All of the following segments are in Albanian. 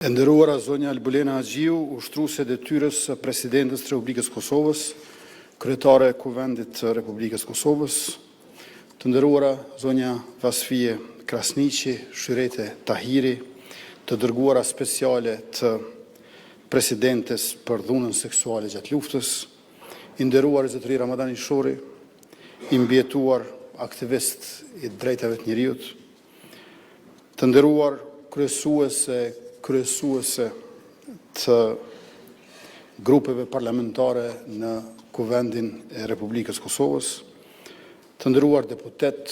E nderuara zonja Albulena Agjiu, ushtruese detyrës së Presidentës të Republikës Kosovës, kryetare e Kuvendit të Republikës Kosovës, të nderuara zonja Vasfije Krasniqi, Shyrete Tahiri, të dërguara speciale të Presidentes për dhunën seksuale gjatë luftës, i nderuar Zotëri Ramadan Ishori, i mbjetuar aktivist i drejtave të njerëzit, të nderuar kryesuese të grupeve parlamentare në Kuvendin e Republikës Kosovës, të nderuar deputet,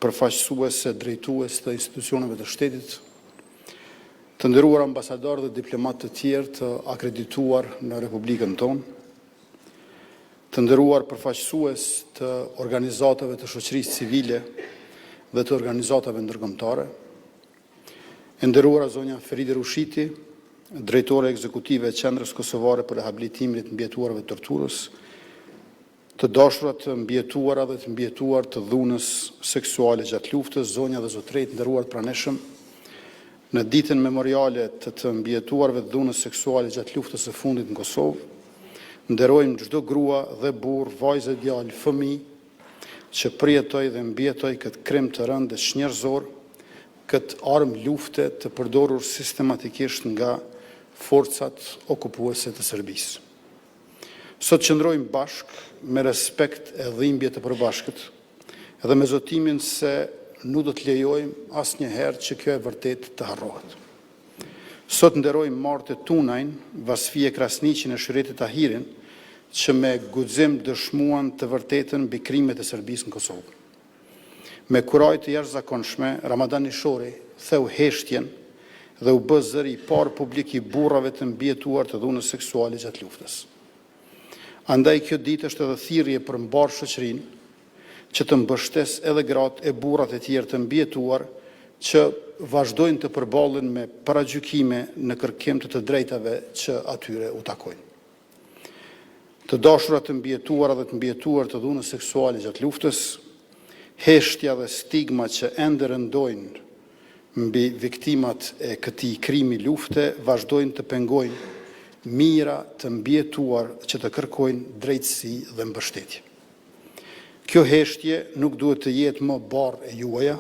përfaqësuese, drejtues të institucioneve të shtetit, të nderuar ambasadorë dhe diplomatë të tjerë të akredituar në Republikën tonë, të nderuar përfaqësues të organizatave të shoqërisë civile dhe të organizatave ndërkombëtare, e nderuara zonja Feride Rushiti, drejtore ekzekutive e Qendrës Kosovare për rehabilitimin e të mbjetuarve të torturës, të dashurat të mbjetuara dhe të mbjetuar të dhunës seksuale gjatë luftës, zonja dhe zotërit nderuar të praneshëm, në ditën memoriale të mbjetuarve të dhunës seksuale gjatë luftës së fundit në Kosovë, nderojmë çdo grua dhe burr, vajzë, djalë, fëmijë që përjetoi dhe mbjetoi këtë krim të rënd dhe çnjerëzor, këtë armë lufte të përdorur sistematikisht nga forcat okupuese të Serbisë. Sot qëndrojmë bashkë me respekt e dhimbje të përbashkët, edhe me zotimin se nuk do të lejojmë asnjëherë që kjo e vërtet të harrohet. Sot nderojmë martë Tunajn, Vasfije Krasniqin e Shyrete Tahirin, që me guxim dëshmuan të vërtetën mbi krimet e Serbisë në Kosovë. Me kuraj të jashtëzakonshme, Ramadan Ishori theu heshtjen dhe u bë zëri i parë publik i burrave të mbjetuar të dhunës seksuale gjatë luftës. Andaj kjo ditë është edhe thirrje për mbar shoqërinë që të mbështes edhe gratë e burrat e tjerë të mbjetuar që vazhdojnë të përballen me paragjykime në kërkim të drejtave që atyre u takojnë. Të dashurat të mbjetuara dhe të mbjetuar të dhunës seksuale gjatë luftës, heshtja dhe stigma që ende rëndojnë mbi viktimat e këtij krimi lufte vazhdojnë të pengojnë mira të mbjetuar që të kërkojnë drejtësi dhe mbështetje. Kjo heshtje nuk duhet të jetë më barë e juaja,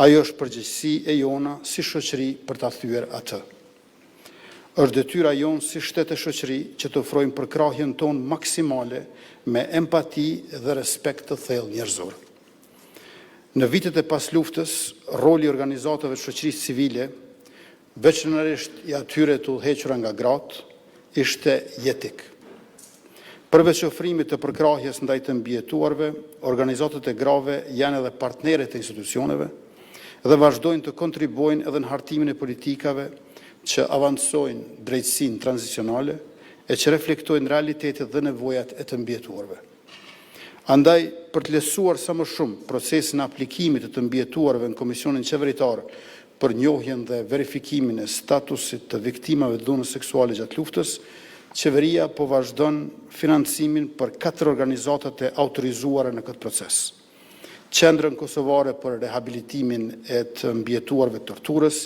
ajo është përgjegjësi e jona si shoqëri për ta thyer atë. Është detyra jonë si shtet e shoqëri që të ofrojmë përkrahjen tonë maksimale me empati dhe respekt të thellë njerëzor. Në vitet e pas luftës, roli organizatave të shoqërisë civile, veçanërisht i atyre të udhëhequra nga gratë, ishte jetik. Përveç ofrimit të përkrahjes ndaj të mbjetuarve, organizatët e grave janë edhe partnerët e institucioneve dhe vazhdojnë të kontribuojnë edhe në hartimin e politikave që avancojnë drejtësinë tranzicionale e që reflektojnë realitetet dhe nevojat e të mbjetuarve. Andaj, për të lehtësuar sa më shumë procesin e aplikimit të mbjetuarve në Komisionin Qeveritar për njohjen dhe verifikimin e statusit të viktimave të dhunës seksuale gjatë luftës, qeveria po vazhdon financimin për 4 organizatat e autorizuara në këtë proces. Qendrën Kosovare për rehabilitimin e të mbjetuarve të torturës,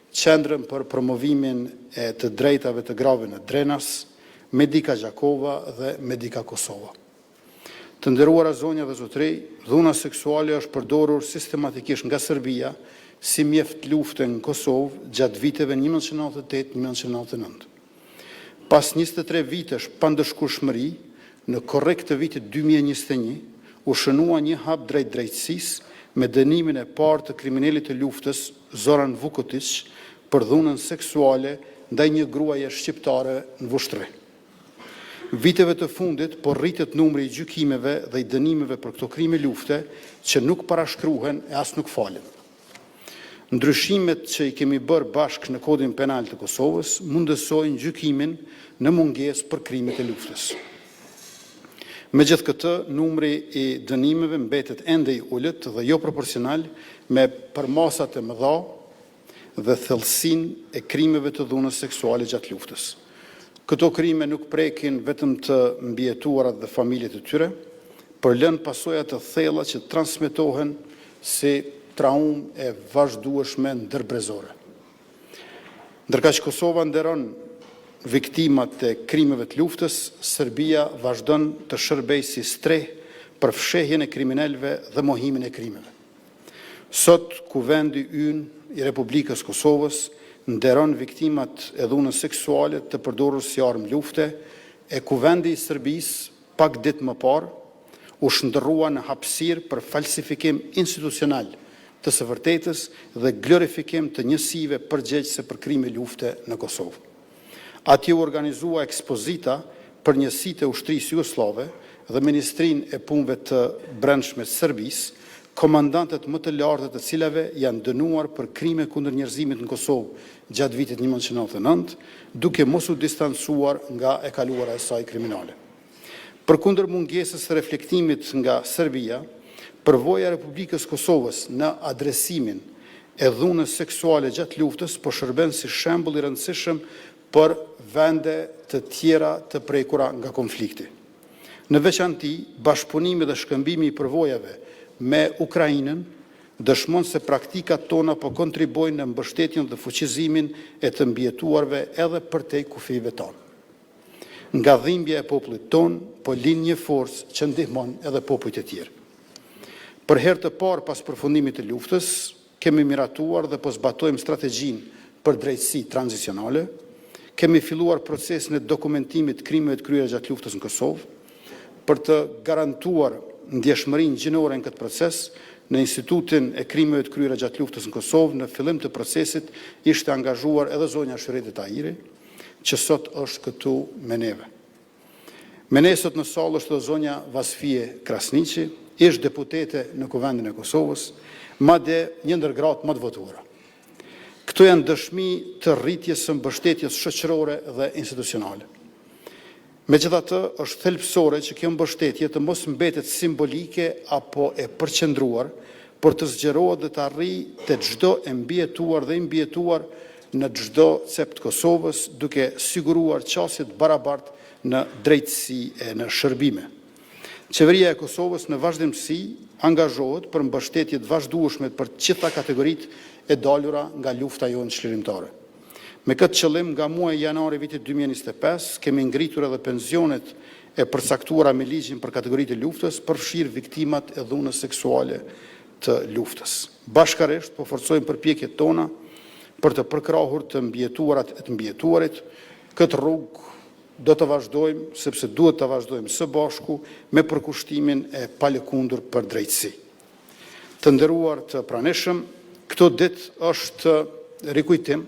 Qendrën për promovimin e të drejtave të grave në Drenas, Medika Gjakova dhe Medika Kosova. Të nderuara zonja dhe zotëri, dhuna seksuale është përdorur sistematikisht nga Serbia si mjeft lufte në Kosovë gjatë viteve 1998-1999. Pas 23 vitesh pandëshkueshmëri, në korrekt të vitit 2021, u shënua një hap drejt drejtësisë me dënimin e parë të kriminalit të luftës Zoran Vukotić për dhunën seksuale ndaj një gruaje shqiptare në Vushtrri. Viteve të fundit, por rritet numri i gjykimeve dhe i dënimeve për këto krime lufte që nuk parashkruhen e as nuk falen. Ndryshimet që i kemi bërë bashkë në Kodin Penal të Kosovës mundësojnë gjykimin në mungesë për krimet e luftës. Megjithatë, numri i dënimeve mbetet ende i ulët dhe jo proporcional me përmasat e mëdha dhe thellësinë e krimeve të dhunës seksuale gjatë luftës. Këto krime nuk prekin vetëm të mbjetuarat dhe familjet e tyre, por lënë pasoja të thella që transmetohen si traumë e vazhdueshme ndërbrezore. Ndërkaq Kosova nderon viktimat e krimeve të luftës, Serbia vazhdon të shërbejë si streh për fshehjen e kriminalëve dhe mohimin e krimeve. Sot, kuvendi ynë i Republikës Kosovës nderon viktimat e dhunës seksuale të përdorur si armë lufte, e kuvendi i Serbisë pak ditë më parë u shndërrua në hapësirë për falsifikim institucional të së vërtetës dhe glorifikim të njësive përgjegjëse për krime lufte në Kosovë. Atje u organizua ekspozita për njësitë e ushtrisë jugoslave dhe Ministrinë e Punëve të Brendshme të Serbisë, komandantët më të lartë të cilave janë dënuar për krime kundër njerëzimit në Kosovë gjatë vitit 1999, duke mos u distancuar nga e kaluara e saj kriminale. Përkundër mungesës së reflektimit nga Serbia, përvoja e Republikës Kosovës në adresimin e dhunës seksuale gjatë luftës po shërben si shembull i rëndësishëm për vende të tjera të prekura nga konflikti. Në veçanti, bashkëpunimi dhe shkëmbimi i përvojave me Ukrainën dëshmon se praktikat tona po kontribojnë në mbështetjen dhe fuqizimin e të mbijetuarve edhe përtej kufive tonë. Nga dhimbja e popullit tonë, po lind një forcë që ndihmon edhe popujt e tjerë. Për herë të parë pas përfundimit të luftës, kemi miratuar dhe po zbatojmë strategjinë për drejtësi tranzicionale, kemi filluar procesin e dokumentimit krimeve të kryera gjatë luftës në Kosovë, për të garantuar ndjeshmërinë gjinore në këtë proces. Në Institutin e Krimeve të kryera gjatë luftës në Kosovë, në fillim të procesit ishte angazhuar edhe zonja Shyretit Tahiri, që sot është këtu me neve. Me ne sot në sallë është dhe zonja Vasfije Krasniqi, ish deputete në Kuvendin e Kosovës, madje një ndër gratë më të votuara. Këto janë dëshmi të rritjes së mbështetjes shoqërore dhe institucionale. Megjithatë, është thelbësore që kjo mbështetje të mos mbetet simbolike apo e përqendruar, por të zgjerohet dhe të arrijë te çdo e mbijetuar dhe imbjetuar në çdo cep të Kosovës, duke siguruar qasje të barabartë në drejtësi e në shërbime. Qeveria e Kosovës në vazhdimsi angazhohet për mbështetje të vazhdueshme për të gjitha kategoritë e dalura nga lufta jonë çlirimtare. Me këtë qëllim, nga muaji janari vitit 2025, kemi ngritur edhe pensionet e përcaktuara me ligjin për kategoritë e luftës, përfshirë viktimat e dhunës seksuale të luftës. Bashkarisht, po forcojmë përpjekjet tona për të përkrahur të mbijetuarat e të mbijetuarit. Këtë rrugë do të vazhdojmë, sepse duhet të vazhdojmë së bashku me përkushtimin e palëkundur për drejtësi. Të nderuar të pranishëm, këto ditë është rikujtim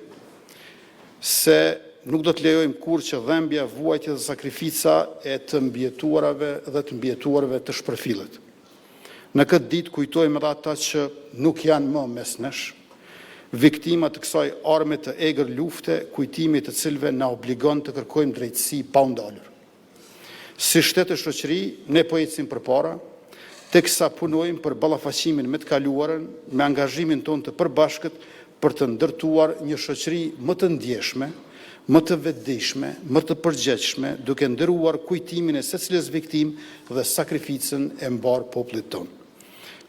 se nuk do të lejojmë kur që dhembja, vuajtja dhe sakrifica e të mbjetuarve dhe të mbjetuarve të shpërfillet. Në këtë ditë kujtojmë edhe ata që nuk janë më mes nesh, viktimat të kësaj arme të egër lufte, kujtimi të cilëve na obligon të kërkojmë drejtësi pa u ndalur. Si shtetë e shoqëri, ne po ecim përpara, teksa punojmë për ballafaqimin me të kaluarën, me angazhimin tonë të përbashkët për të ndërtuar një shoqëri më të ndjeshme, më të vetëdijshme, më të përgjegjshme, duke ndëruar kujtimin e secilës viktimë dhe sakrificën e mbar popullit tonë.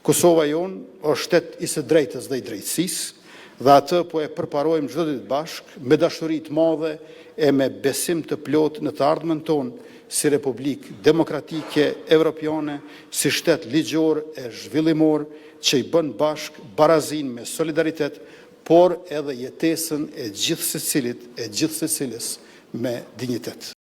Kosova jonë është shtet i së drejtës dhe i drejtësisë, dhe atë po e përparojmë çdo ditë bashkë, me dashuri të madhe e me besim të plotë në të ardhmen tonë si Republikë Demokratike Evropiane, si shtet ligjor e zhvillimor që i bën bashkë barazin me solidaritet, por edhe jetesën e gjithë secilës me dinjitet.